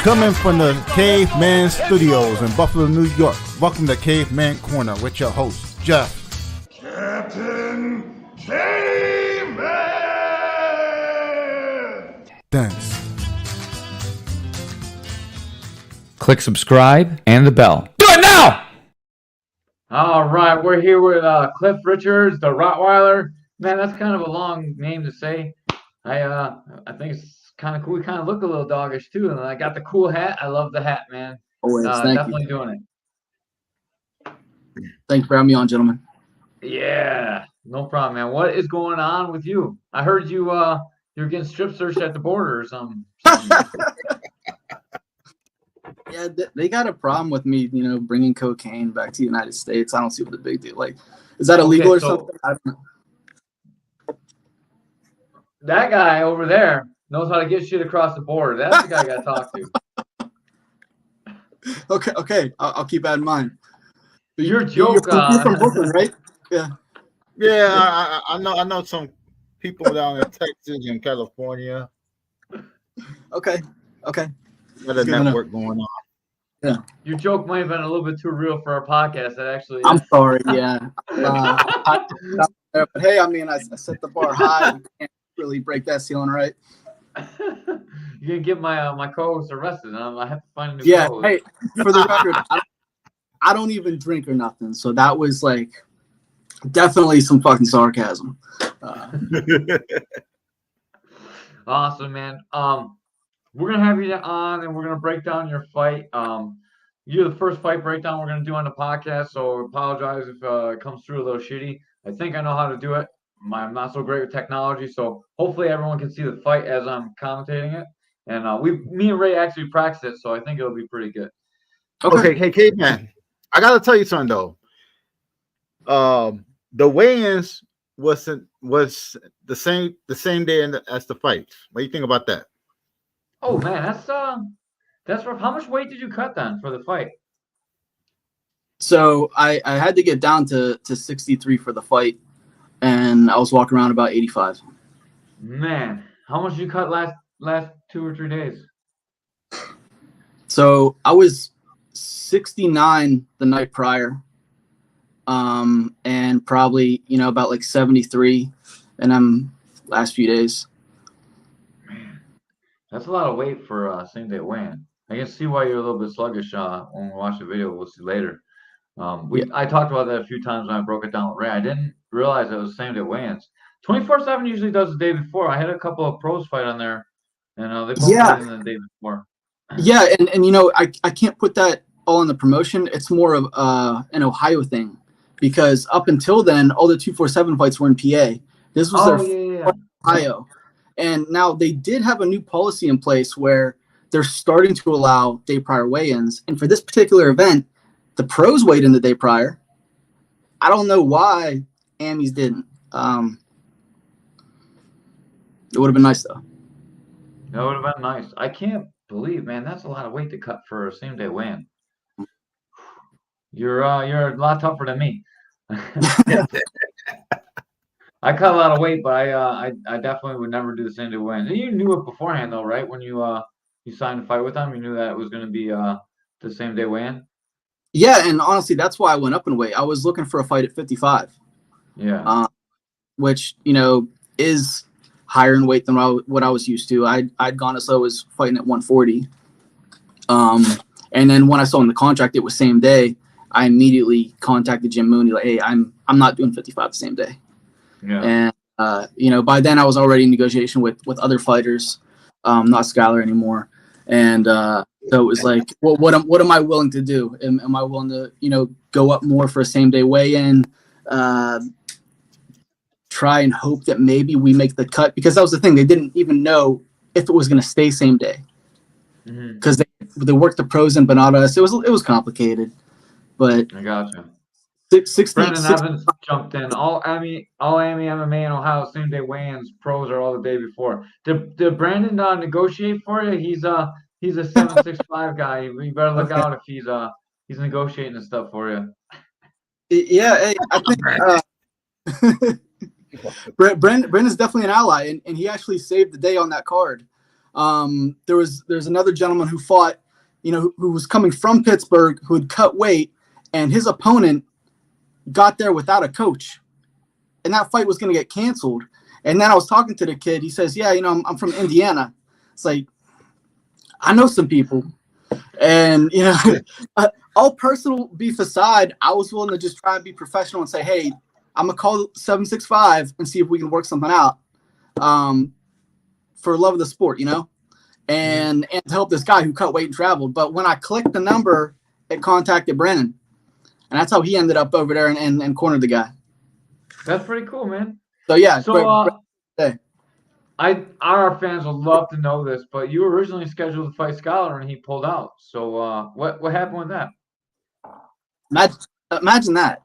Coming from the Caveman Studios in Buffalo, New York. Welcome to Caveman Corner with your host, Jeff. Captain Caveman! Thanks. Click subscribe and the bell. Do it now! All right, we're here with Cliff Richards, the Rottweiler. Man, that's kind of a long name to say. I think it's kind of cool. We kind of look a little doggish too, and I got the cool hat. I love the hat, man. Always, definitely doing it. Thanks for having me on, gentlemen. Yeah, no problem, man. What is going on with you? I heard you you're getting strip searched at the border or something. Yeah, they got a problem with me, bringing cocaine back to the United States. I don't see what the big deal. Like, is that illegal or something? I don't know. That guy over there knows how to get shit across the border. That's the guy I got to talk to. Okay. I'll keep that in mind. Your joke. You're from Brooklyn, right? Yeah. Yeah, I know some people down in Texas and California. Okay. Got a network going on. Yeah. Your joke might have been a little bit too real for our podcast. That actually. I'm sorry. Yeah. But hey, I set the bar high. You can't really break that ceiling, right? You're gonna get my co-host arrested, and I have to find a new co-host. Hey, for the record, I don't even drink or nothing, so that was like definitely some fucking sarcasm. Awesome, man. We're gonna have you on, and we're gonna break down your fight. You're the first fight breakdown we're gonna do on the podcast, so apologize if it comes through a little shitty. I think I know how to do it. I'm not so great with technology, so hopefully everyone can see the fight as I'm commentating it. And me and Ray actually practiced it, so I think it'll be pretty good. Okay, hey, Caveman, I gotta tell you something though. The weigh-ins was the same day as the fights. What do you think about that? Oh man, that's rough. How much weight did you cut then for the fight? So I had to get down to 63 for the fight, and I was walking around about 85. Man, how much did you cut last 2 or 3 days? So I was 69 the night prior, and probably about like 73 in them last few days. Man, that's a lot of weight for same day weigh-in. I can see why you're a little bit sluggish when we watch the video. We'll see later. I talked about that a few times when I broke it down with Ray. I didn't realize it was same day weigh-ins. 24/7 usually does the day before. I had a couple of pros fight on there, and they both fight in the day before. Yeah, and I can't put that all in the promotion. It's more of an Ohio thing, because up until then, all the 247 fights were in PA. This was their Ohio, and now they did have a new policy in place where they're starting to allow day prior weigh-ins, and for this particular event, the pros weighed in the day prior. I don't know why Amis didn't. It would have been nice though. That would have been nice. I can't believe, man, that's a lot of weight to cut for a same day weigh-in. You're a lot tougher than me. I cut a lot of weight, but I definitely would never do the same day weigh-in. You knew it beforehand though, right? When you signed a fight with them, you knew that it was going to be the same day weigh-in. Yeah, and honestly, that's why I went up in weight. I was looking for a fight at 55. Yeah. Which is higher in weight than what I was used to. I'd gone as low as fighting at 140. And then when I saw in the contract it was same day, I immediately contacted Jim Mooney like, hey, I'm not doing 55 the same day. Yeah. And by then I was already in negotiation with other fighters, not Skylar anymore. And so it was like, well, what am I willing to do? Am I willing to go up more for a same day weigh-in? Try and hope that maybe we make the cut, because that was the thing. They didn't even know if it was going to stay same day, because they worked the pros in Bananas. It was complicated, but I gotcha. 60, Brendan Evans jumped in. All AMI MMA in Ohio same day weigh-ins. Pros are all the day before. Did Brandon negotiate for you? He's a 765 guy. You better look out if he's negotiating and stuff for you. Yeah, hey, I think Brendan's definitely an ally, and he actually saved the day on that card. There's another gentleman who fought, who was coming from Pittsburgh, who had cut weight, and his opponent got there without a coach, and that fight was going to get canceled. And then I was talking to the kid. He says, "Yeah, I'm from Indiana." It's like, I know some people, and all personal beef aside, I was willing to just try and be professional and say, "Hey, I'm gonna call 765 and see if we can work something out, for love of the sport, and to help this guy who cut weight and traveled." But when I clicked the number, it contacted Brennan, and that's how he ended up over there and cornered the guy. That's pretty cool, man. So yeah. Our fans would love to know this, but you originally scheduled to fight Skylar and he pulled out. So what happened with that? Imagine that.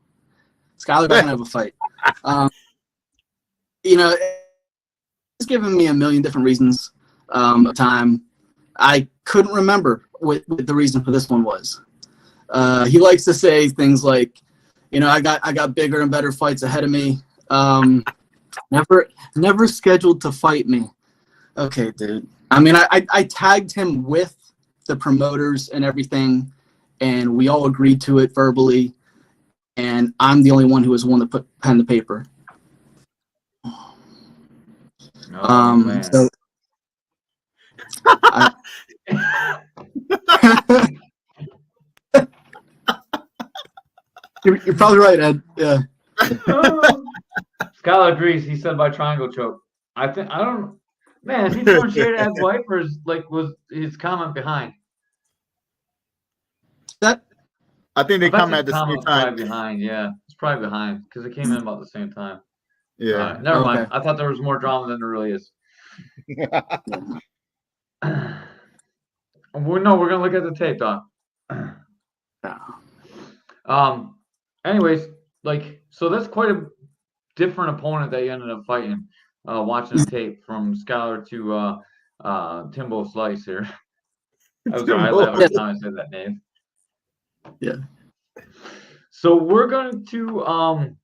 Skylar doesn't have a fight. It's given me a million different reasons of time. I couldn't remember what the reason for this one was. He likes to say things like, I got bigger and better fights ahead of me. Never scheduled to fight me. Okay, dude. I mean, I tagged him with the promoters and everything, and we all agreed to it verbally. And I'm the only one who was one to put pen to paper. So you're probably right, Ed. Yeah. Skylar agrees. He said by triangle choke. Man, is he throwing shade at his wife, or was his comment behind? I think they come at the same time. Probably behind, yeah. It's probably behind because it came in about the same time. Yeah. Never mind. I thought there was more drama than there really is. We're gonna look at the tape, Doc. Anyways, so that's quite a different opponent that you ended up fighting. Watching the tape from Skylar to Timbo Slice here. I laughed every time I said that name. Yeah. So we're going to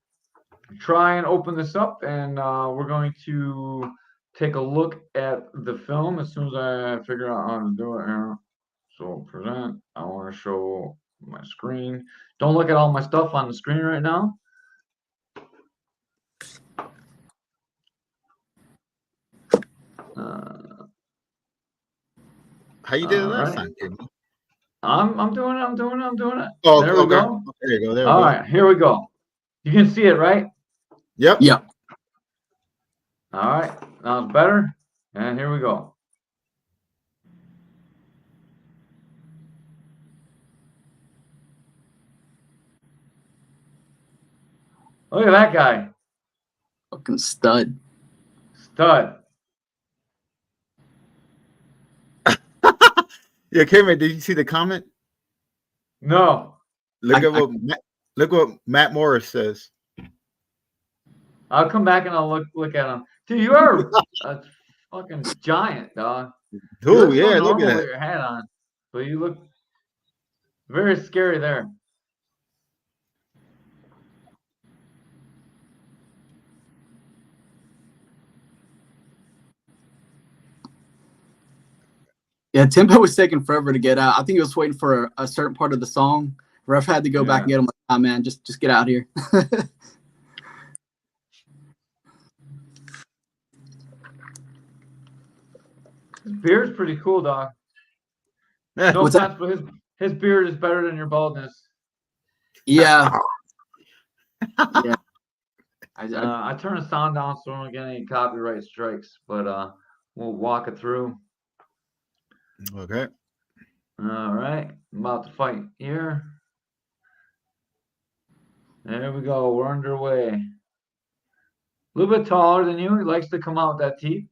try and open this up, and we're going to take a look at the film as soon as I figure out how to do it here. So present. I want to show my screen. Don't look at all my stuff on the screen right now. How you did it last time, kid? I'm doing it. Oh, there we go. There you go. All right, here we go. You can see it, right? Yep. All right, now it's better. And here we go. Look at that guy. Fucking stud. Yeah, Caveman, did you see the comment? No. Look what Matt Morris says. I'll come back and I'll look at him. Dude, you are a fucking giant, dog. Dude, yeah, look at that. that. Your hat on, but you look very scary there. Yeah, Timbo was taking forever to get out. I think he was waiting for a certain part of the song. Ref had to go back and get him. Like, "Ah, man, just get out here." His beard's pretty cool, dog. Yeah. No offense, but his beard is better than your baldness. Yeah. Yeah. I turn the sound down so we don't get any copyright strikes, but we'll walk it through. Okay. All right. I'm about to fight here. There we go. We're underway. A little bit taller than you. He likes to come out with that teeth.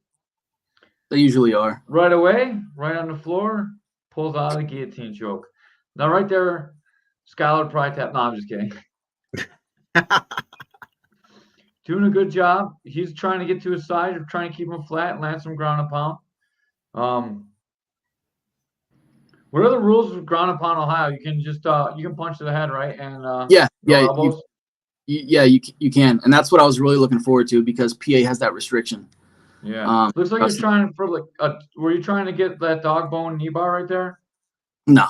They usually are. Right away, right on the floor, pulls out a guillotine choke. Now, right there, Skylar would probably tap. No, I'm just kidding. Doing a good job. He's trying to get to his side. You're trying to keep him flat and land some ground and pound. What are the rules of ground and pound Ohio? You can just you can punch to the head, right? And you can, and that's what I was really looking forward to because PA has that restriction. Yeah. Looks like you're trying for were you trying to get that dog bone knee bar right there? No.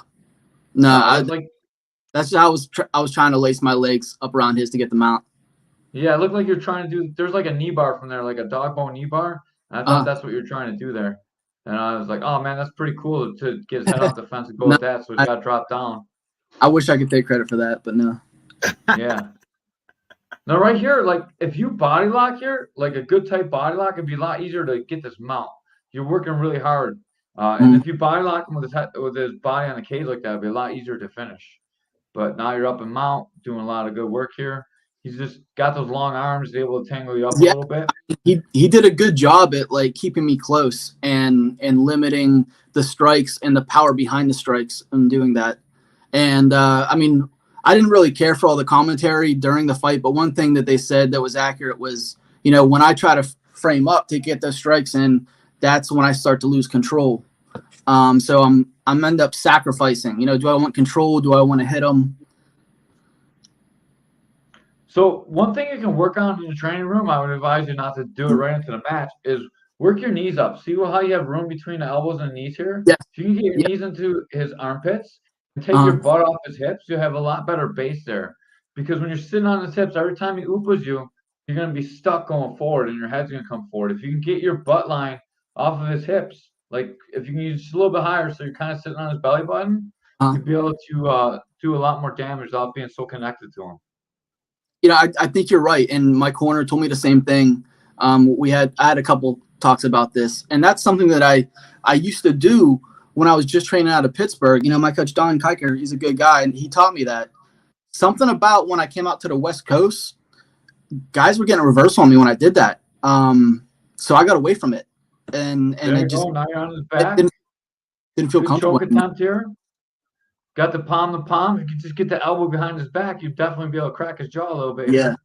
That's how I was trying to lace my legs up around his to get them out. Yeah, it looked like you're trying to do. There's like a knee bar from there, like a dog bone knee bar. And I thought that's what you're trying to do there. And I was like, oh man, that's pretty cool to get his head off the fence and go with that. So he's got to drop down. I wish I could take credit for that, but no. Yeah. Now right here, like if you body lock here, like a good type body lock, it'd be a lot easier to get this mount. You're working really hard. And if you body lock him with his body on the cage like that, it'd be a lot easier to finish. But now you're up in mount, doing a lot of good work here. He's just got those long arms, able to tangle you up a little bit. He did a good job at like keeping me close and limiting the strikes and the power behind the strikes and doing that. And I mean, I didn't really care for all the commentary during the fight, but one thing that they said that was accurate was, you know, when I try to frame up to get those strikes in, that's when I start to lose control. So I'm end up sacrificing. You know, do I want control? Do I want to hit them? So one thing you can work on in the training room, I would advise you not to do it right into the match, is work your knees up. See how you have room between the elbows and knees here? Yes. If you can get your knees into his armpits and take your butt off his hips, you'll have a lot better base there. Because when you're sitting on his hips, every time he oopas you, you're going to be stuck going forward and your head's going to come forward. If you can get your butt line off of his hips, like if you can use just a little bit higher so you're kind of sitting on his belly button, you'll be able to do a lot more damage without being so connected to him. You know, I think you're right. And my corner told me the same thing. I had a couple talks about this, and that's something that I used to do when I was just training out of Pittsburgh. You know, my coach Don Kiker, he's a good guy, and he taught me that. Something about when I came out to the West Coast, guys were getting a reversal on me when I did that. So I got away from it, and it just now you're on his back. Didn't feel comfortable. Choke attempt here. Got the palm to palm. If you could just get the elbow behind his back, you'd definitely be able to crack his jaw a little bit. Yeah.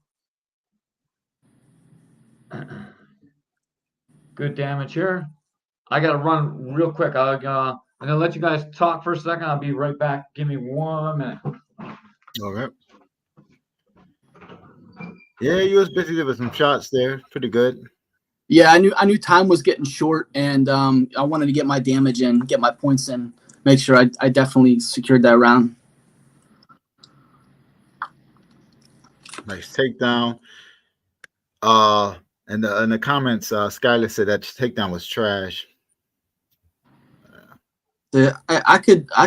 Good damage here. I got to run real quick. I'm going to let you guys talk for a second. I'll be right back. Give me 1 minute. All right. Yeah, you was busy with some shots there. Pretty good. Yeah, I knew time was getting short, and I wanted to get my damage in, get my points in. Make sure I definitely secured that round. Nice takedown. In the comments, Skyler said that takedown was trash. I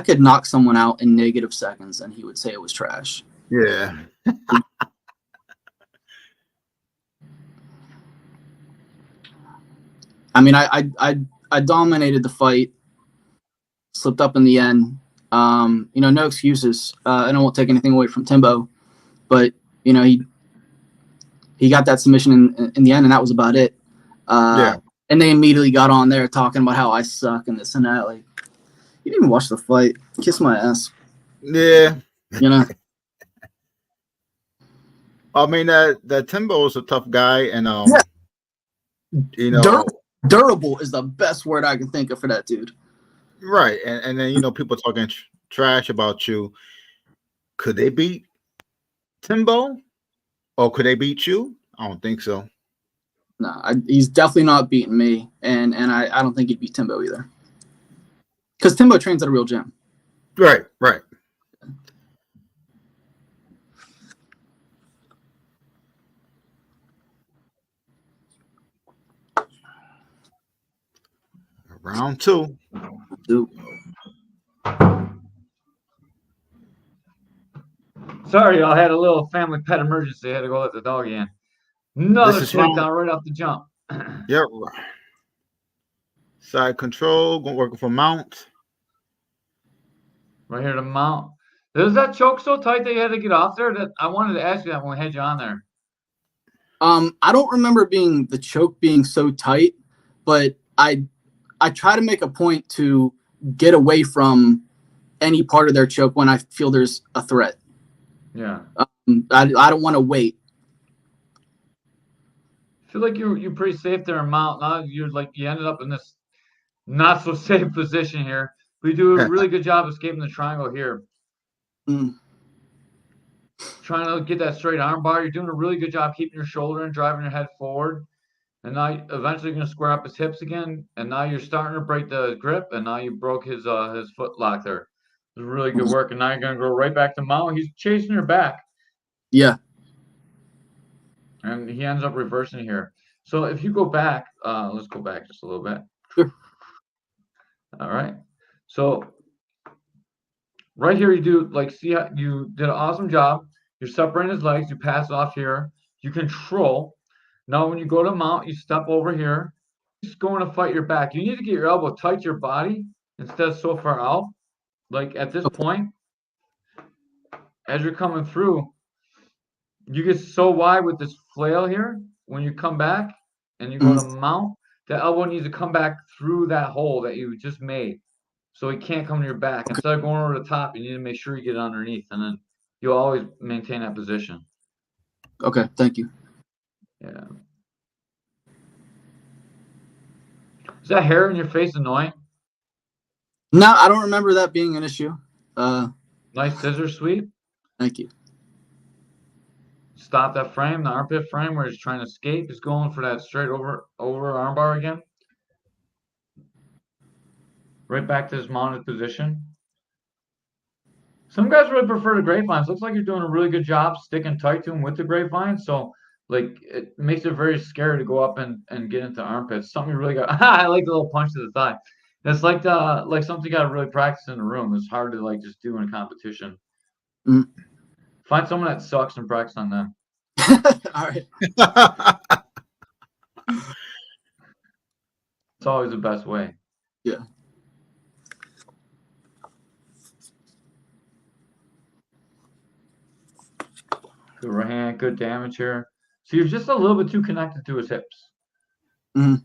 could knock someone out in negative seconds, and he would say it was trash. Yeah. I mean, I dominated the fight. Slipped up in the end. You know, no excuses. I won't take anything away from Timbo, but you know, he got that submission in the end, and that was about it. Yeah. And they immediately got on there talking about how I suck and this and that. Like, you didn't even watch the fight. Kiss my ass. Yeah. You know. I mean, that Timbo is a tough guy, and you know, durable is the best word I can think of for that dude. Right, and then you know people talking trash about you. Could they beat Timbo, or could they beat you? I don't think so. No, he's definitely not beating me, and I don't think he'd beat Timbo either. Because Timbo trains at a real gym. Right. Round two. Sorry, I had a little family pet emergency. I had to go let the dog in. Another takedown right off the jump. Yep. Side control, working for mount. Right here to mount. Is that choke so tight that you had to get off there? That I wanted to ask you that when we had you on there. I don't remember the choke being so tight, but I try to make a point to get away from any part of their choke when I feel there's a threat. Yeah. I don't want to wait. I feel like you're pretty safe there in mount. Now you ended up in this not so safe position here. We do a really good job escaping the triangle here. Trying to get that straight arm bar. You're doing a really good job keeping your shoulder and driving your head forward. And now eventually you're gonna square up his hips again, and now you're starting to break the grip, and now you broke his foot lock there. It was really good work, and now you're gonna go right back to mount. He's chasing your back. Yeah. And he ends up reversing here. So if you go back, let's go back just a little bit. Sure. All right. So right here, you do like, see how you did an awesome job. You're separating his legs. You pass off here. You control. Now, when you go to mount, you step over here. Just going to fight your back. You need to get your elbow tight to your body instead of so far out. Like at this point, as you're coming through, you get so wide with this flail here. When you come back and you go to mount, the elbow needs to come back through that hole that you just made. So he can't come to your back. Instead of going over the top, you need to make sure you get underneath, and then you'll always maintain that position. Okay, thank you. Yeah. Is that hair in your face annoying? No, I don't remember that being an issue. Nice scissor sweep. Thank you. Stop that frame, the armpit frame where he's trying to escape. He's going for that straight over armbar again. Right back to his mounted position. Some guys really prefer the grapevines. Looks like you're doing a really good job sticking tight to him with the grapevine. So, like, it makes it very scary to go up and get into armpits. Something you really got. I like the little punch to the thigh. It's like something you got to really practice in the room. It's hard to like just do in a competition. Mm. Find someone that sucks and practice on them. All right. It's always the best way. Yeah. Good right hand, good damage here. So you're just a little bit too connected to his hips. Mm-hmm.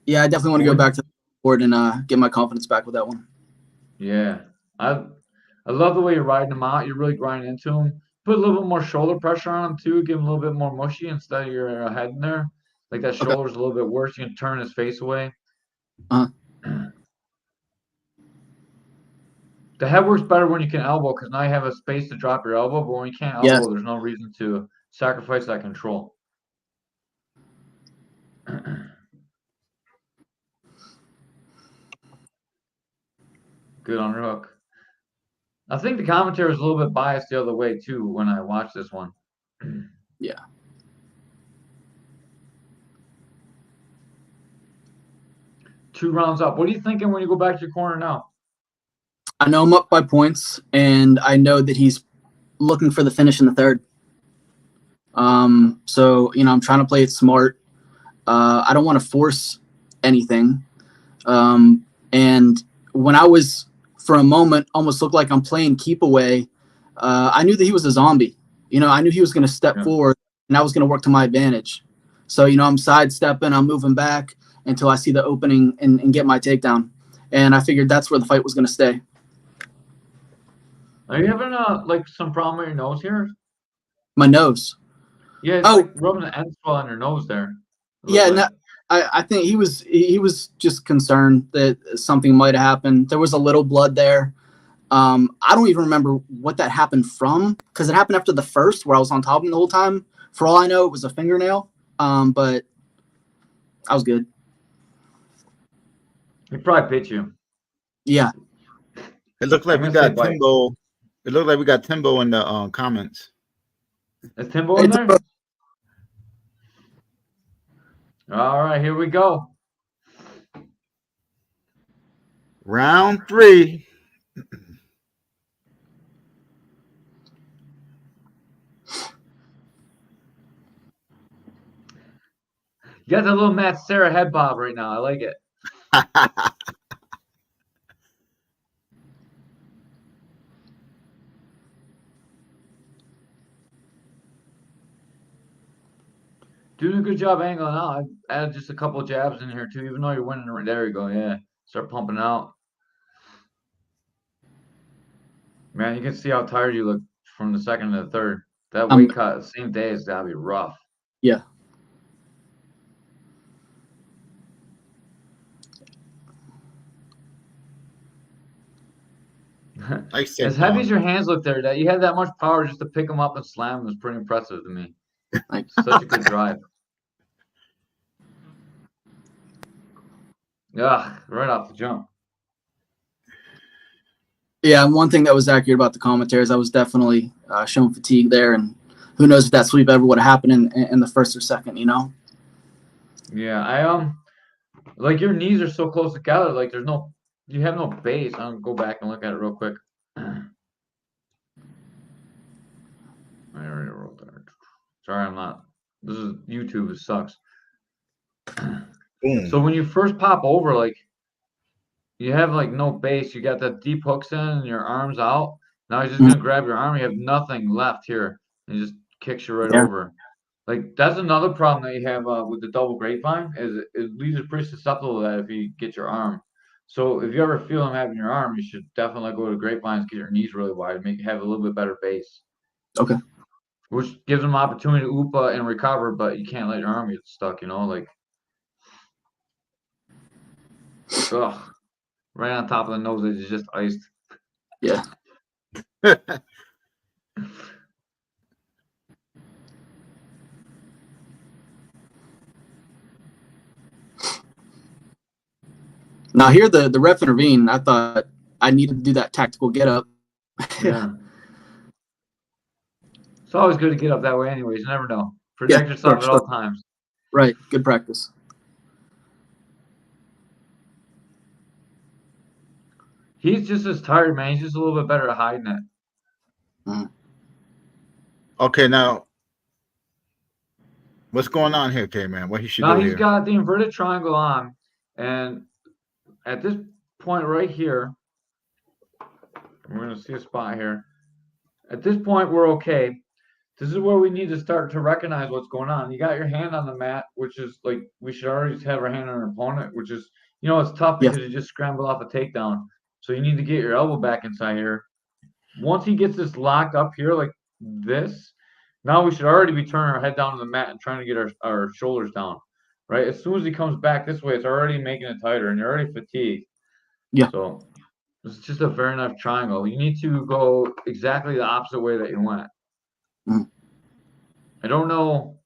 Yeah, I definitely want to go back to the board and get my confidence back with that one. Yeah. I love the way you're riding him out. You're really grinding into him. Put a little bit more shoulder pressure on him too. Give him a little bit more mushy instead of your head in there. Like that shoulder's a little bit worse. You can turn his face away. The head works better when you can elbow because now you have a space to drop your elbow. But when you can't elbow, there's no reason to sacrifice that control. Good underhook. I think the commentary was a little bit biased the other way too when I watched this one. Yeah. Two rounds up. What are you thinking when you go back to your corner now? I know I'm up by points, and I know that he's looking for the finish in the third. So, you know, I'm trying to play it smart. I don't want to force anything. And when I was, for a moment, almost looked like I'm playing keep away, I knew that he was a zombie. You know, I knew he was going to step forward, and I was going to work to my advantage. So, you know, I'm sidestepping, I'm moving back until I see the opening and get my takedown. And I figured that's where the fight was going to stay. Are you having like some problem with your nose here? My nose. Yeah, it's like rubbing the end swell on your nose there. Yeah, like. No, I think he was just concerned that something might have happened. There was a little blood there. I don't even remember what that happened from because it happened after the first where I was on top of him the whole time. For all I know, it was a fingernail. But I was good. He probably bit you. Yeah. It looked like we got Timbo. It looked like we got Timbo in the comments. Is Timbo in there? All right, here we go. Round 3. You got that little Matt Sarah head bob right now. I like it. Doing a good job angling out. I added just a couple jabs in here too, even though you're winning. There you go. Yeah. Start pumping out. Man, you can see how tired you look from the second to the third. That weight cut, same day, has got to be rough. Yeah. As heavy as your hands look there, that you had that much power just to pick them up and slam them was pretty impressive to me. Like, Such a good drive. Yeah, right off the jump. yeah, and one thing that was accurate about the commentaries, I was definitely showing fatigue there, and who knows if that sweep ever would have happened in the first or second, you know? Yeah, I like your knees are so close together. Like you have no base. I'll go back and look at it real quick. I already wrote that. Sorry, I'm not. This is YouTube. It sucks. Boom. So when you first pop over, like you have like no base. You got that deep hooks in and your arms out. Now he's just gonna grab your arm. You have nothing left here, and he just kicks you right Yeah. over. Like that's another problem that you have with the double grapevine is it leaves it pretty susceptible to that if you get your arm. So if you ever feel him having your arm, you should definitely go to grapevines, get your knees really wide, make have a little bit better base. Okay. Which gives him opportunity to oopa and recover, but you can't let your arm get stuck, you know, like ugh. Right on top of the nose is just iced. Yeah. Now here the ref intervened. I thought I needed to do that tactical get up. Yeah. It's always good to get up that way anyways. You never know. Protect yourself at all times. Right. Good practice. He's just as tired, man. He's just a little bit better at hiding it. Okay, now what's going on here, Caveman? What he should Now do he's here? got the inverted triangle on, and at this point right here, we're gonna see a spot here. At this point, we're okay. This is where we need to start to recognize what's going on. You got your hand on the mat, which is like we should already have our hand on our opponent, which is it's tough because you just scrambled off a takedown. So you need to get your elbow back inside here. Once he gets this locked up here like this, now we should already be turning our head down to the mat and trying to get our shoulders down. Right? As soon as he comes back this way, it's already making it tighter and you're already fatigued. Yeah. So it's just a very nice triangle. You need to go exactly the opposite way that you went. I don't know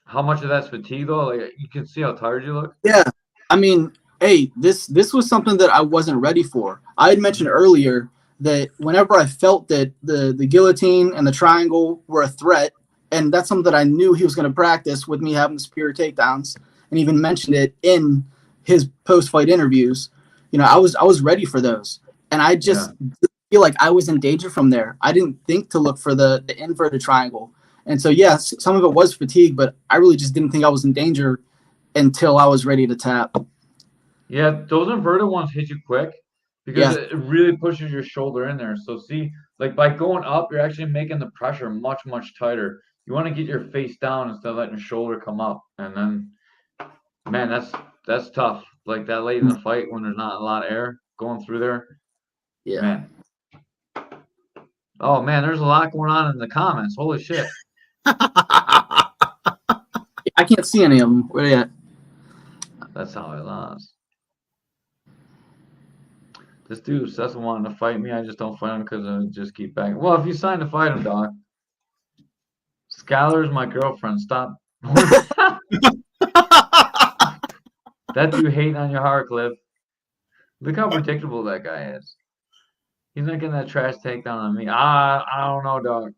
how much of that's fatigue though. Like you can see how tired you look. Yeah. I mean, hey, this was something that I wasn't ready for. I had mentioned earlier that whenever I felt that the guillotine and the triangle were a threat, and that's something that I knew he was going to practice with me having the superior takedowns, and even mentioned it in his post-fight interviews. I was ready for those, and I just feel like I was in danger from there. I didn't think to look for the inverted triangle, and so yes, some of it was fatigue, but I really just didn't think I was in danger until I was ready to tap. Yeah, those inverted ones hit you quick because it really pushes your shoulder in there. So see, like by going up, you're actually making the pressure much, much tighter. You want to get your face down instead of letting your shoulder come up. And then, man, that's tough. Like that late in the fight when there's not a lot of air going through there. Yeah. Man. Oh man, there's a lot going on in the comments. Holy shit. I can't see any of them. Where are they at? That's how I lost. This dude obsessed with wanting to fight me. I just don't fight him because I just keep back. Well, if you sign to fight him, Doc. Skylar's my girlfriend. Stop. That dude hating on your heart, Cliff. Look how predictable that guy is. He's not getting that trash takedown on me. I don't know, Doc.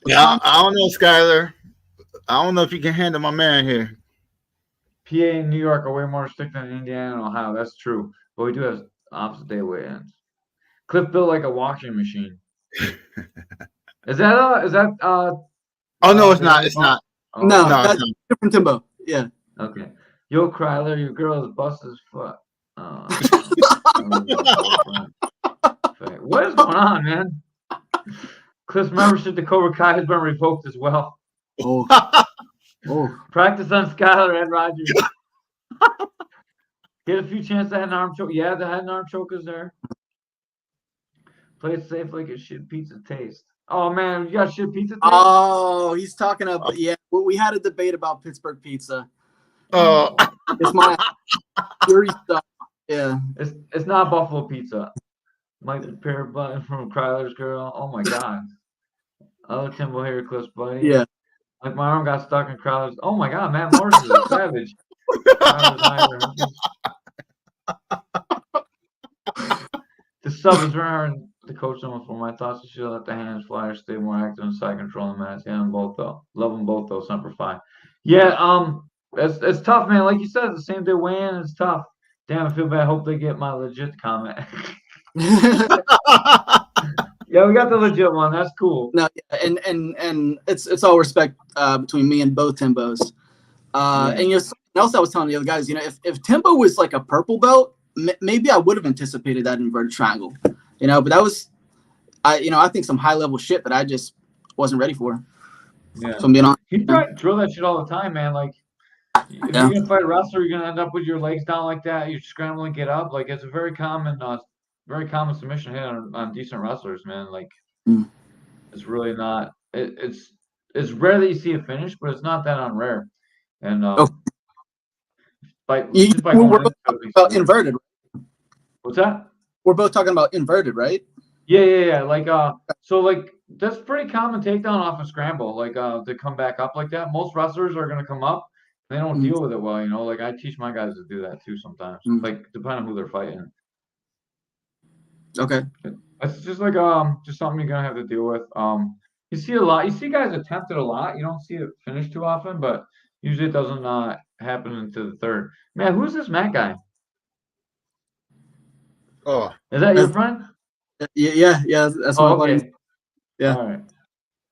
Yeah, I don't know, Skylar. I don't know if you can handle my man here. PA and New York are way more strict than Indiana and Ohio. That's true. But we do have opposite day weigh-ins. Cliff built like a washing machine. Is that Oh no, it's not. It's not. Oh, no, no, that's different Timbo. Yeah. Okay. Yo, Kryler, your girl is busted as fuck. What is going on, man? Cliff's membership to Cobra Kai has been revoked as well. Oh. Practice on Skylar and Roger. Get a few chances to have an arm choke. Yeah, the head and arm choke is there. Play it safe like a shit pizza taste. Oh man, you got shit pizza taste? Oh, he's talking about we had a debate about Pittsburgh pizza. Oh, It's my dirty stuff. Yeah. It's not Buffalo pizza. Might prepare button from Kryler's girl. Oh my god. Oh, Timbo here, Cliff's buddy. Yeah. Like my arm got stuck in Crowder's. Oh my God, Matt Morris is a savage. Crowder's iron. The sub is rare. The coach almost for my thoughts. You should let the hands flyers stay more active and side control the mats. Yeah, them both though. Love them both though. Semper Fi. Yeah, it's tough, man. Like you said, the same day weigh-in is tough. Damn, I feel bad. I hope they get my legit comment. Yeah, we got the legit one. That's cool. No, yeah, and it's all respect between me and both Timbos. And something else I was telling the other guys, if Timbo was like a purple belt, maybe I would have anticipated that inverted triangle, but that was, I think some high level shit that I just wasn't ready for. Yeah, so I'm being honest. You probably drill that shit all the time, man. Like, if you're gonna fight a wrestler, you're gonna end up with your legs down like that. You're scrambling to get up. Like, it's a very common submission hit on decent wrestlers, man. Like, it's really not. It's rare that you see a finish, but it's not that unrare. And we're both talking about inverted. What's that? We're both talking about inverted, right? Yeah. Like, so like that's pretty common takedown off a scramble. Like, to come back up like that. Most wrestlers are gonna come up. They don't deal with it well, Like, I teach my guys to do that too sometimes. Like, depending on who they're fighting. Okay. It's just like just something you're gonna have to deal with. You see a lot. You see guys attempt it a lot. You don't see it finish too often, but usually it doesn't happen into the third. Man, who's this Matt guy? Oh, is that your friend? Yeah. That's my buddy. Yeah. All right.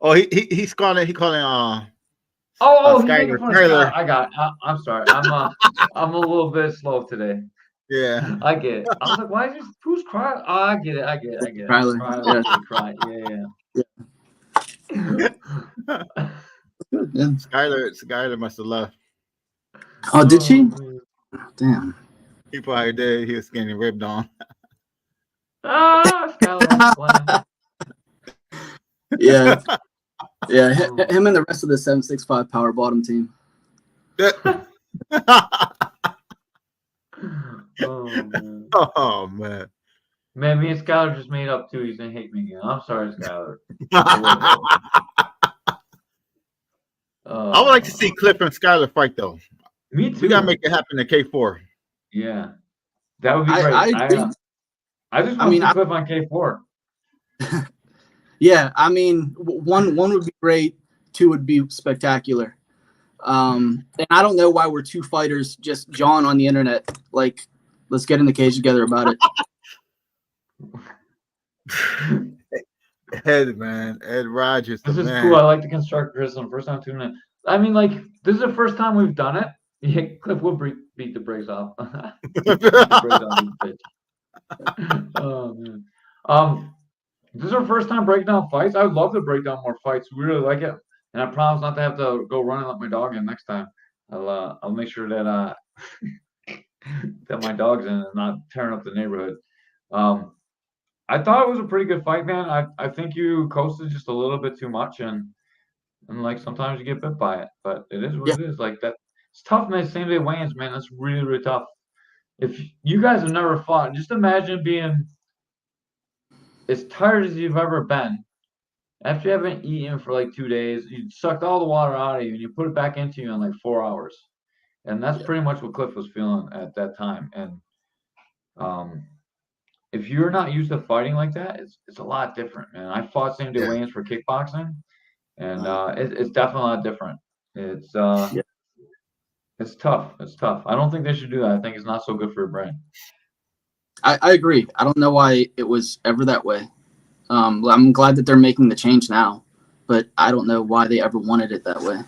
Oh, he's calling. He calling. He's making fun of Skyler. I got. I'm sorry. I'm a little bit slow today. Yeah. I get it. I was like, who's crying? Oh, I get it. Kyler. Yeah. Skyler must have left. Oh, did she? Damn. He probably did. He was getting ribbed on. Skyler. Yeah. Yeah. Him and the rest of the 765 power bottom team. Oh man. Man, me and Skyler just made up too. He's gonna hate me again. I'm sorry, Skyler. I would like to see Cliff and Skyler fight though. Me too. We gotta make it happen in K4. Yeah, that would be great. I just want to see Cliff on K4. Yeah, I mean, one would be great. Two would be spectacular. And I don't know why we're two fighters just jawing on the internet. Like, let's get in the cage together about it. Ed Rogers. This is cool. I like to construct criticism. First time tuning in. I mean, like, this is the first time we've done it. Yeah, Cliff will beat the brakes off. Oh man. This is our first time breaking down fights. I would love to break down more fights. We really like it, and I promise not to have to go run and let my dog in next time. I'll make sure that that my dog's in and not tearing up the neighborhood. I thought it was a pretty good fight, man. I think you coasted just a little bit too much, and like sometimes you get bit by it, but it is what it is. Like that, it's tough, man. Same day weigh-ins, man. That's really, really tough. If you guys have never fought, just imagine being as tired as you've ever been. After you haven't eaten for like 2 days, you sucked all the water out of you and you put it back into you in like 4 hours. And that's pretty much what Cliff was feeling at that time. And if you're not used to fighting like that, it's a lot different, man. I fought same day weigh-ins for kickboxing, and it's definitely a lot different. It's tough. It's tough. I don't think they should do that. I think it's not so good for your brain. I agree. I don't know why it was ever that way. I'm glad that they're making the change now, but I don't know why they ever wanted it that way.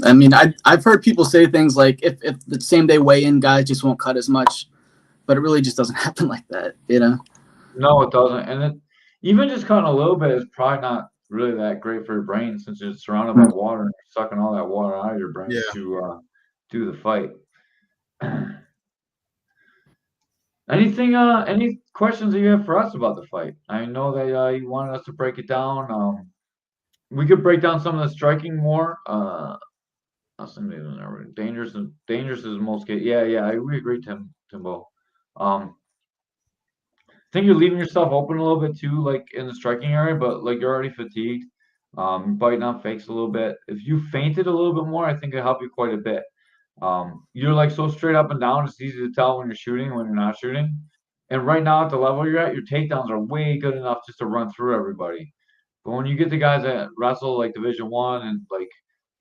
I mean, I've heard people say things like if the same day weigh-in guys just won't cut as much, but it really just doesn't happen like that, No, it doesn't. And even just cutting a little bit is probably not really that great for your brain since you're surrounded by water and you're sucking all that water out of your brain to do the fight. Any questions that you have for us about the fight? I know that you wanted us to break it down. We could break down some of the striking more. Dangerous is most good. Yeah, we agree, Timbo. I think you're leaving yourself open a little bit too, like in the striking area, but like you're already fatigued. Biting on fakes a little bit. If you feinted a little bit more, I think it'll help you quite a bit. You're like so straight up and down, it's easy to tell when you're shooting, when you're not shooting. And right now at the level you're at, your takedowns are way good enough just to run through everybody. But when you get the guys that wrestle like Division One and like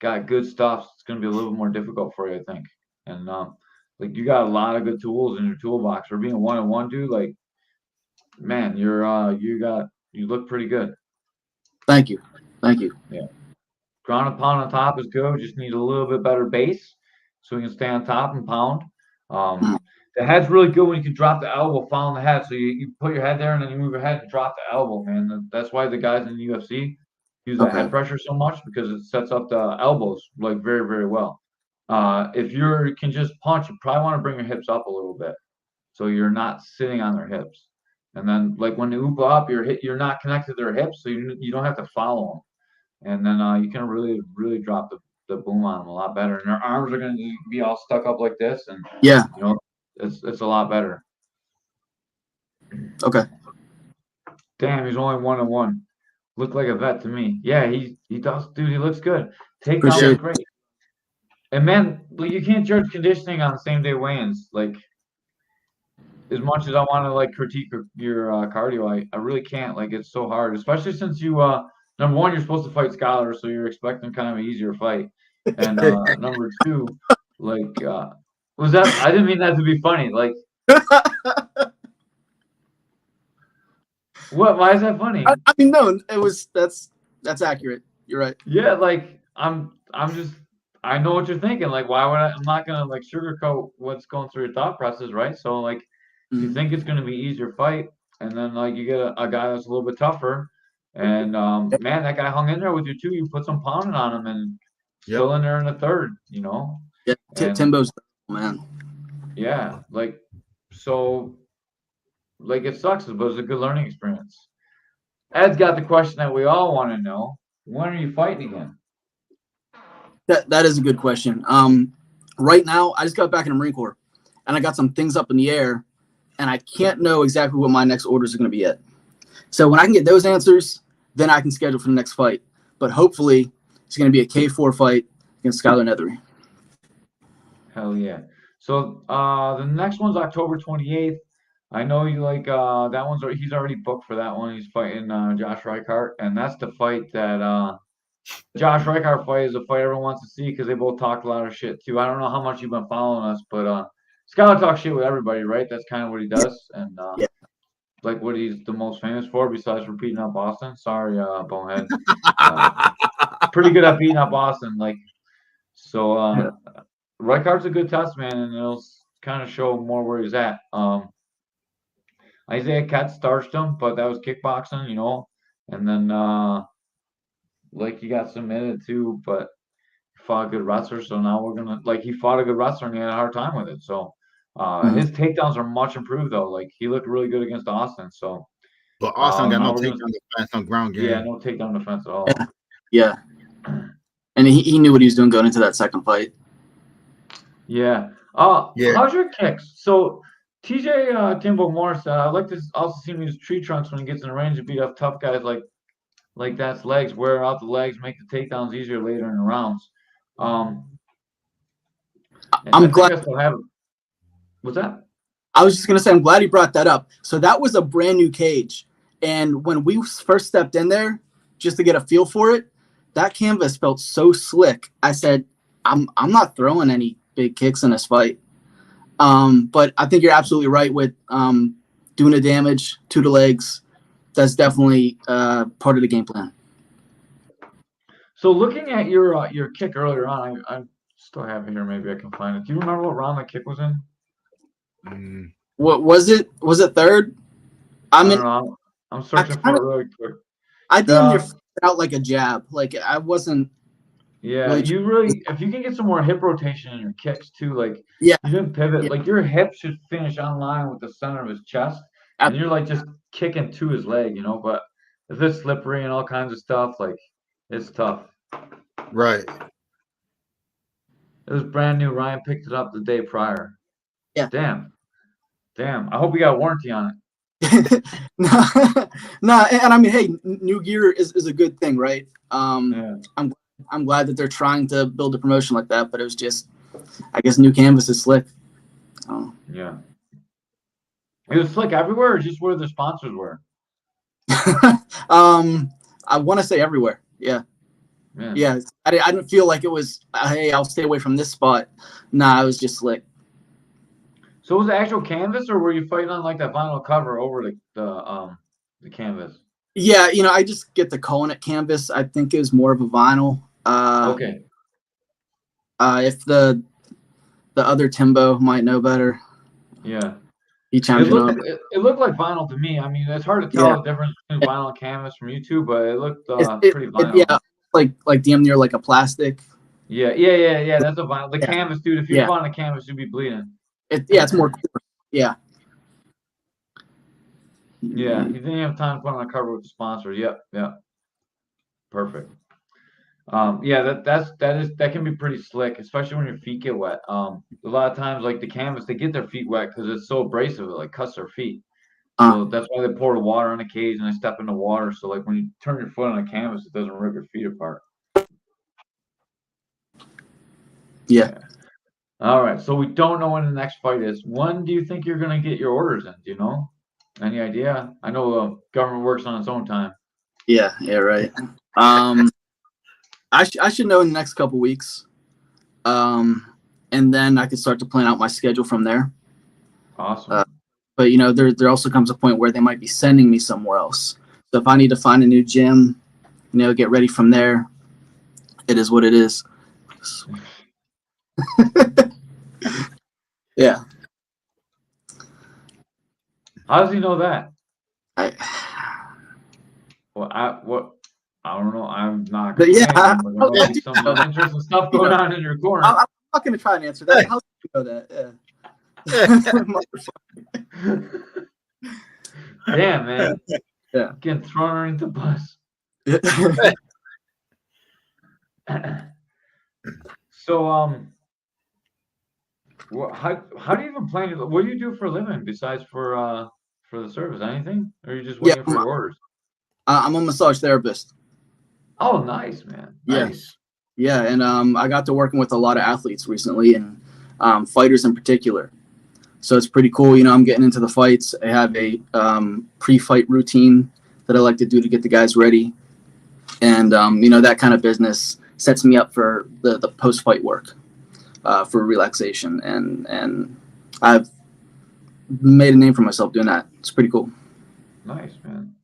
got good stuff, it's gonna be a little bit more difficult for you, I think. And like you got a lot of good tools in your toolbox. For being a 1-on-1 dude, like man, you look pretty good. Thank you. Thank you. Yeah. Ground and pound on top is good. Just need a little bit better base so we can stay on top and pound. The head's really good when you can drop the elbow following the head. So you put your head there and then you move your head and drop the elbow, man. That's why the guys in the UFC use the head pressure so much because it sets up the elbows like very, very well. If you can just punch, you probably want to bring your hips up a little bit so you're not sitting on their hips. And then like when they oop up, you're not connected to their hips, so you don't have to follow them. And then you can really, really drop the boom on them a lot better. And their arms are going to be all stuck up like this, and Yeah. you know, it's a lot better. Okay. Damn, he's only 1-on-1. Looked like a vet to me. Yeah, he does, dude. He looks good. Takedown Appreciate is it. great. And man, like you can't judge conditioning on the same day weigh-ins. Like as much as I want to like critique your cardio, I really can't. Like it's so hard, especially since you number one, you're supposed to fight Scholar, so you're expecting kind of an easier fight. And number two, like was that I didn't mean that to be funny. Like what? Why is that funny? I mean, no, that's accurate. You're right. Yeah, like I'm just I know what you're thinking. Like why would I'm not gonna like sugarcoat what's going through your thought process, right? So like if you think it's gonna be easier fight, and then like you get a guy that's a little bit tougher, and man, that guy hung in there with you too. You put some pounding on him, and still in there in the third, you know. Yeah, Timbo's man. Yeah, like so, like it sucks, but it's a good learning experience. Ed's got the question that we all want to know: when are you fighting again? That is a good question. Right now, I just got back in the Marine Corps, and I got some things up in the air, and I can't know exactly what my next orders are going to be yet. So when I can get those answers, then I can schedule for the next fight. But hopefully, it's going to be a K4 fight against Skylar Nethery. Hell yeah. So the next one's October 28th. I know you like that he's already booked for that one. He's fighting Josh Reichart, and that's the fight that Josh Reichart fight is a fight everyone wants to see because they both talked a lot of shit too. I don't know how much you've been following us, but Skylar talks shit with everybody, right? That's kind of what he does, and like what he's the most famous for besides for beating up Boston. Sorry, Bonehead. Pretty good at beating up Boston, like so. Reichardt's a good test, man, and it'll kind of show more where he's at. Isaiah Katz starched him, but that was kickboxing, you know, and then like he got submitted too, but fought a good wrestler. So now we're gonna like he fought a good wrestler and he had a hard time with it. So his takedowns are much improved though. Like he looked really good against Austin. So but Austin got no takedown defense on ground game. Yeah, no takedown defense at all. Yeah. And he knew what he was doing going into that second fight. Yeah. How's your kicks? So TJ Timbo Morris, I like to also see him use tree trunks when he gets in the range to beat up tough guys like that's legs, wear out the legs, make the takedowns easier later in the rounds. I'm glad. I still have it. What's that? I was just gonna say I'm glad he brought that up. So that was a brand new cage, and when we first stepped in there, just to get a feel for it, that canvas felt so slick. I said, I'm not throwing any big kicks in this fight. But I think you're absolutely right with doing the damage to the legs. That's definitely part of the game plan. So looking at your kick earlier on, I still have it here. Maybe I can find it. Do you remember what round that kick was in? What was it? Was it third? I don't know. I'm searching for it really quick. I damn near out like a jab. Like I wasn't. Yeah, really if you can get some more hip rotation in your kicks too, like you didn't pivot, like your hip should finish on line with the center of his chest, and you're like just kicking to his leg, you know. But if it's slippery and all kinds of stuff, like it's tough. Right. It was brand new. Ryan picked it up the day prior. Yeah. Damn. I hope you got a warranty on it. No, and I mean, hey, new gear is a good thing, right? Yeah. I'm glad that they're trying to build a promotion like that, but it was just, I guess, new canvas is slick. Oh. Yeah. It was slick everywhere, or just where the sponsors were? I want to say everywhere. Yeah. Yeah. Yeah. I didn't feel like it was, hey, I'll stay away from this spot. Nah, it was just slick. So was it actual canvas, or were you fighting on like that vinyl cover over the canvas? Yeah, I just get the calling it canvas. I think it was more of a vinyl. Okay. If the other Timbo might know better, Yeah. he It chimed in on. looked like vinyl to me. I mean, it's hard to tell Yeah. the difference between vinyl and canvas from YouTube, but it looked It, pretty vinyl. yeah, like damn near like a plastic. Yeah. That's a vinyl. The Yeah. canvas, dude. If you Yeah. fought on a canvas, you'd be bleeding. It's more cool. Yeah. Yeah. You didn't have time to put on a cover with the sponsor. Yep. Yeah. Perfect. Yeah, that can be pretty slick, especially when your feet get wet. A lot of times, like the canvas, they get their feet wet because it's so abrasive, it like cuts their feet. So that's why they pour the water on the cage and they step in the water. So like when you turn your foot on a canvas, it doesn't rip your feet apart. Yeah. All right. So we don't know when the next fight is. When do you think you're gonna get your orders in? Do you know? Any idea? I know the government works on its own time. Yeah, right. I should know in the next couple weeks. And then I can start to plan out my schedule from there. Awesome. But there also comes a point where they might be sending me somewhere else. So if I need to find a new gym, get ready from there. It is what it is. Yeah. How does he know that? I don't know. I'm not But gonna yeah, say anything, but there might be some interesting stuff going on in your corner. I'm not going to try and answer that. How do you know that? Yeah. Damn, man. Yeah. Getting thrown underneath the bus. So, how do you even plan to? What do you do for a living besides for the service? Anything? Or are you just waiting for your orders? I'm a massage therapist. Oh, nice, man. Yeah. Nice. Yeah, and I got to working with a lot of athletes recently, and fighters in particular. So it's pretty cool. I'm getting into the fights. I have a pre-fight routine that I like to do to get the guys ready, and that kind of business sets me up for the post-fight work for relaxation, and I've made a name for myself doing that. It's pretty cool. Nice, man.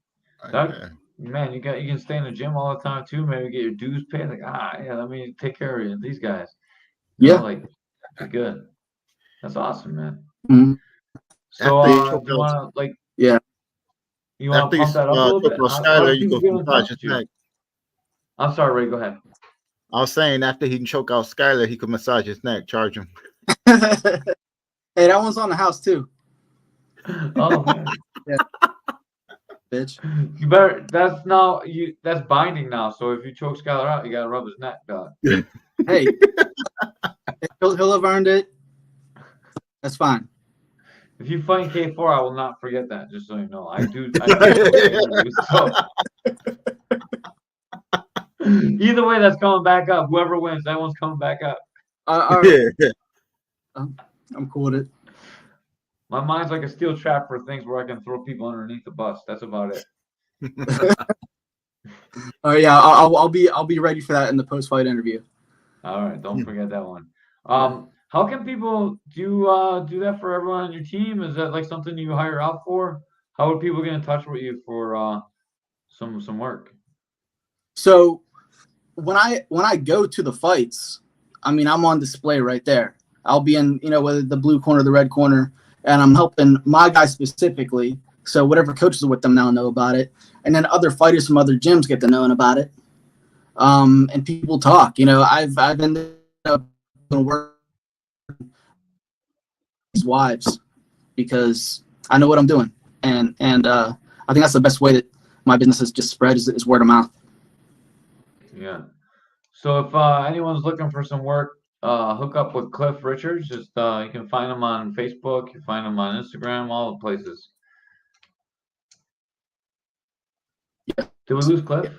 Okay. Man, you can stay in the gym all the time too. Maybe get your dues paid. Like, yeah, let me take care of you. These guys. Like, good. That's awesome, man. Mm-hmm. So, do you want to Yeah. You want to pump that up a little bit? How do people get in touch with you? I'm sorry, Ray. Go ahead. I was saying after he can choke out Skyler, he could massage his neck, charge him. Hey, that one's on the house too. Oh man. Yeah. Bitch. You better. That's binding now. So if you choke Skyler out, you gotta rub his neck, dog. Hey, he'll have earned it. That's fine. If you fight K4, I will not forget that. Just so you know, I do. So. Either way, that's coming back up. Whoever wins, that one's coming back up. All right. I'm cool with it. My mind's like a steel trap for things where I can throw people underneath the bus. That's about it. Yeah, I'll be ready for that in the post-fight interview. All right, don't forget that one. How can people do that for everyone on your team? Is that like something you hire out for? How would people get in touch with you for some work? So when I go to the fights, I mean, I'm on display right there. I'll be in, whether the blue corner, the red corner, and I'm helping my guys specifically. So whatever coaches are with them now know about it, and then other fighters from other gyms get to knowing about it. And people talk. I've ended up working with these wives because I know what I'm doing, and I think that's the best way that my business has just spread is word of mouth. Yeah. So if anyone's looking for some work, hook up with Cliff Richards. Just you can find him on Facebook, you find him on Instagram, all the places. Yeah. Did we lose Cliff?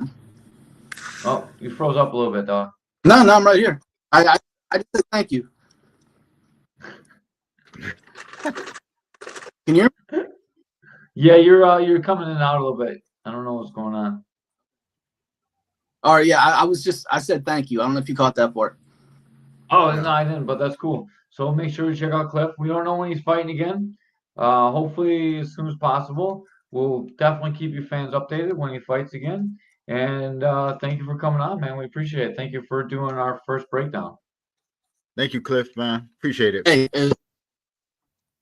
Oh, you froze up a little bit, dog. No, I'm right here. I just said thank you. Can you hear me? Yeah, you're coming in and out a little bit. I don't know what's going on. All right, yeah, I said thank you. I don't know if you caught that part. Oh, no, I didn't, but that's cool. So make sure you check out Cliff. We don't know when he's fighting again. Hopefully as soon as possible. We'll definitely keep you fans updated when he fights again. And thank you for coming on, man. We appreciate it. Thank you for doing our first breakdown. Thank you, Cliff, man. Appreciate it. Hey,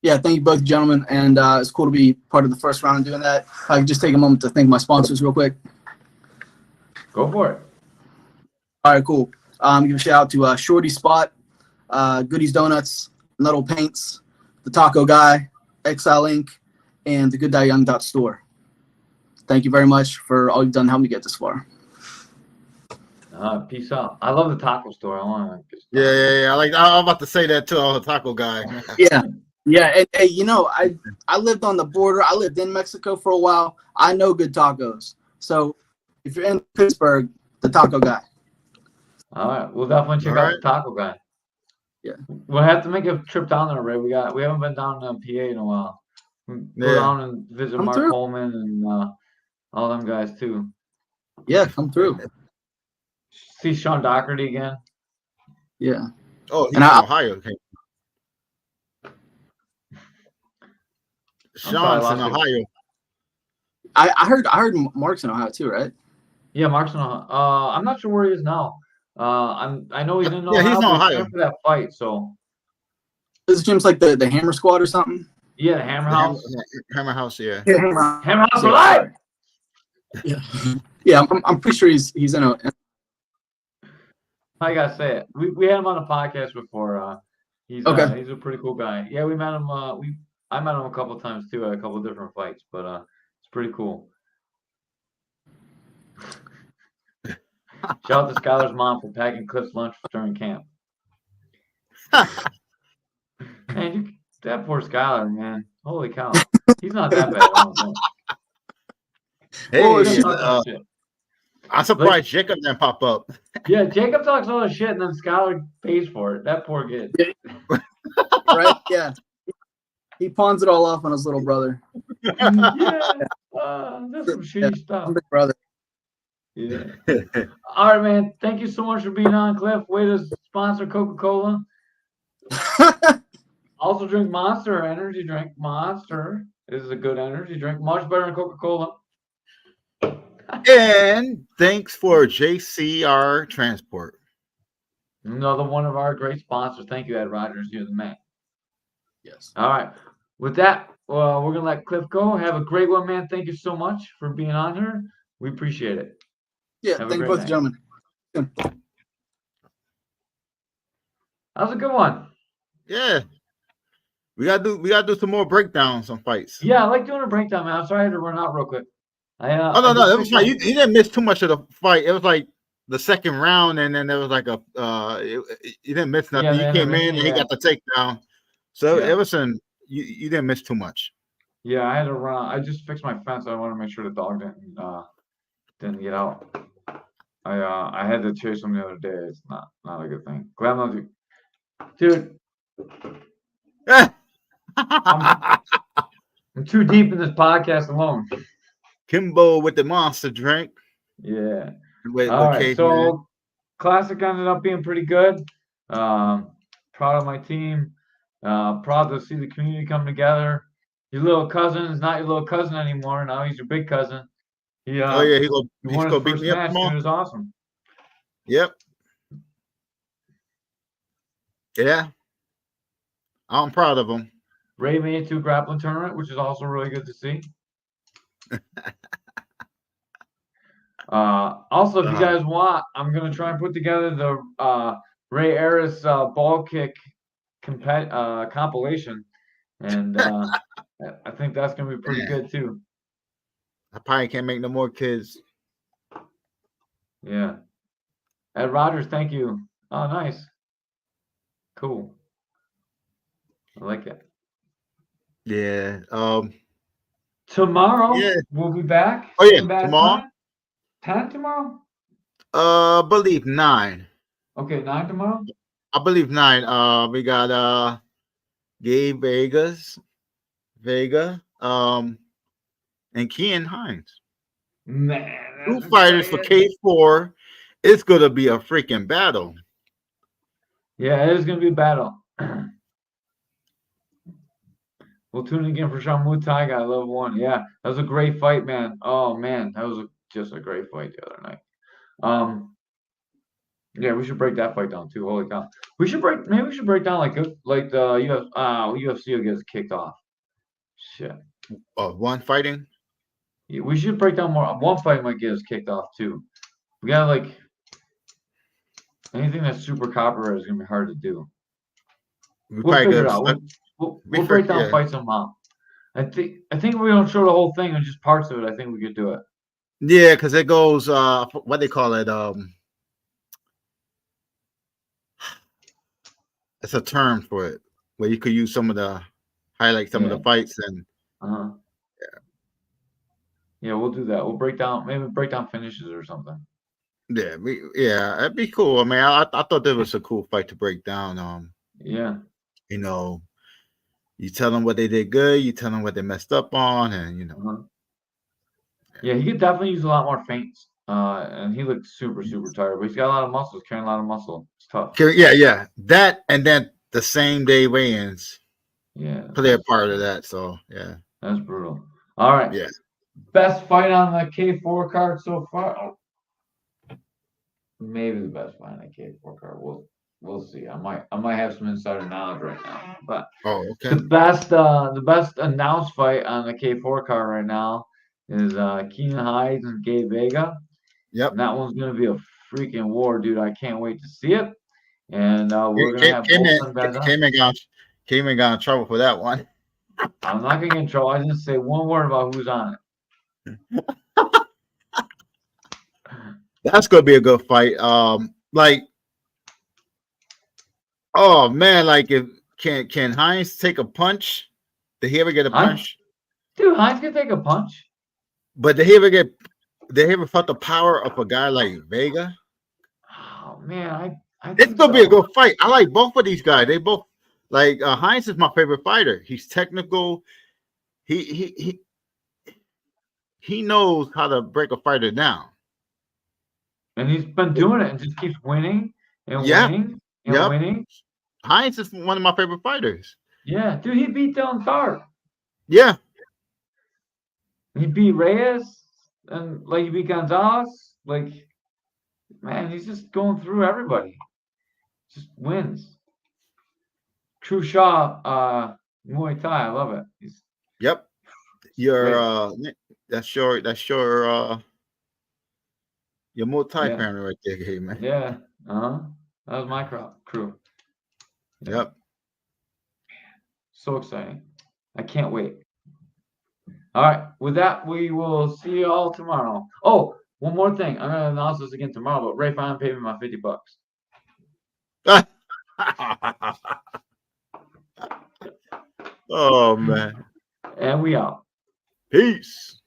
yeah, thank you both, gentlemen. And it's cool to be part of the first round doing that. If I could just take a moment to thank my sponsors real quick. Go for it. All right, cool. Give a shout out to Shorty Spot, Goodies Donuts, Nuddle Paints, The Taco Guy, Exile Inc., and the Good Die Young Store. Thank you very much for all you've done to help me get this far. Peace out. I love the taco store. I want to. Yeah. I'm about to say that too. I'm a taco guy. Yeah. And, hey, you know, I lived on the border. I lived in Mexico for a while. I know good tacos. So if you're in Pittsburgh, the Taco Guy. All right, we'll definitely check out the Taco Guy. Yeah, we'll have to make a trip down there, Ray. We haven't been down to PA in a while. Go down and visit Mark Coleman and all them guys too. Yeah, come through. See Sean Doherty again. Yeah. Oh, he's in Ohio. Okay. Sean's in Ohio. I heard Mark's in Ohio too, right? Yeah, Mark's in Ohio. I'm not sure where he is now. I know he's in Ohio. Yeah, he's in Ohio for that fight. So this gym's like the Hammer Squad or something. Yeah, the Hammer House. Hammer House, yeah. Hammer House for life. Yeah. I'm pretty sure he's in a. I gotta say it. We had him on a podcast before. He's a pretty cool guy. Yeah, we met him. I met him a couple of times too at a couple of different fights, but it's pretty cool. Shout out to Skylar's mom for packing Cliff's lunch during camp. Man, that poor Skylar, man. Holy cow. He's not that bad. I don't think. Hey, I'm surprised Jacob didn't pop up. Yeah, Jacob talks all the shit and then Skylar pays for it. That poor kid. Right? Yeah. He pawns it all off on his little brother. Yeah. That's some shitty stuff. I'm big brother. Yeah. All right, man. Thank you so much for being on, Cliff. Way to sponsor Coca-Cola. Also drink Monster energy drink. Monster is a good energy drink. Much better than Coca-Cola. And thanks for JCR Transport. Another one of our great sponsors. Thank you, Ed Rogers. You're the man. Yes. All right. With that, we're going to let Cliff go. Have a great one, man. Thank you so much for being on here. We appreciate it. Yeah, thank you both, gentlemen. That was a good one. Yeah. We gotta do some more breakdowns on fights. Yeah, I like doing a breakdown, man. I'm sorry I had to run out real quick. No, it was fine. You didn't miss too much of the fight. It was like the second round, and then there was like you didn't miss nothing. You came in and he got the takedown. So it was you didn't miss too much. Yeah, I had to run. I just fixed my fence. I want to make sure the dog didn't get out. I had to chase him the other day. It's not a good thing. Glad not to, dude. I'm too deep in this podcast alone. Kimbo with the monster drink. Yeah. With all right. Caveman. So classic ended up being pretty good. Proud of my team. Proud to see the community come together. Your little cousin is not your little cousin anymore. Now he's your big cousin. He won his first match. Dude, it was awesome. Yep. Yeah. I'm proud of him. Ray made it to a grappling tournament, which is also really good to see. Also, if you guys want, I'm going to try and put together the Ray Harris ball kick compilation. And I think that's going to be pretty good, too. I probably can't make no more kids. Yeah. Ed Rogers, thank you. Oh, nice. Cool. I like it. Yeah. Tomorrow we'll be back. Oh yeah, tomorrow. 10 tomorrow? I believe 9. Okay, 9 tomorrow? I believe 9. We got Gabe Vega, and Kean Hines. Man, Two that's fighters for exciting. K4. It's gonna be a freaking battle. Yeah, it is gonna be a battle. We'll tune in again for Sean Muay Thai guy level 1. Yeah, that was a great fight, man. Oh man, that was just a great fight the other night. Yeah, we should break that fight down too. Holy cow, we should break down like the UFC will get us kicked off. Shit, One fighting. yeah, we should break down more. One fight might get us kicked off too. We got like anything that's super copyrighted is gonna be hard to do. We'll figure it out. We'll break down fights somehow. I think if we don't show the whole thing and just parts of it, I think we could do it. Yeah, because it goes what they call it. It's a term for it where you could use some of the highlight some of the fights and yeah, we'll do that. We'll break down finishes or something. Yeah, that'd be cool. I mean, I thought that was a cool fight to break down. Yeah. You know, you tell them what they did good, you tell them what they messed up on, and you know. Yeah, he could definitely use a lot more feints. And he looked super tired, but he's got a lot of muscles, carrying a lot of muscle. It's tough. Yeah. That and then the same day weigh-ins. Yeah. Play a part of that. So yeah. That's brutal. All right. Yeah. Best fight on the K4 card so far. Oh. Maybe the best fight on the K4 card. We'll see. I might have some insider knowledge right now. But okay. The best announced fight on the K4 card right now is Keenan Hines and Gabe Vega. Yep. And that one's gonna be a freaking war, dude. I can't wait to see it. And we're gonna have both guys on. Caveman got in trouble for that one. I'm not gonna get in trouble. I just say one word about who's on it. That's gonna be a good fight. Like, oh man, like if can Hines take a punch? Did he ever get a punch? Dude, Hines can take a punch. But did he ever felt the power of a guy like Vega? Oh man, it's gonna be a good fight. I like both of these guys. They both like Hines is my favorite fighter. He's technical. He knows how to break a fighter down. And he's been doing it and just keeps winning and winning and winning. Hines is one of my favorite fighters. Yeah, dude, he beat Dylan Tharp. Yeah. He beat Reyes and like he beat Gonzalez. Like, man, he's just going through everybody. Just wins. True Shaw, Muay Thai. I love it. Yep. That's your Muay Thai family right there, hey man. Yeah. That was my crew. Yeah. Yep. So exciting. I can't wait. All right. With that, we will see you all tomorrow. Oh, one more thing. I'm gonna announce this again tomorrow, but Ray Fine paid me my $50. Oh man. And we out. Peace.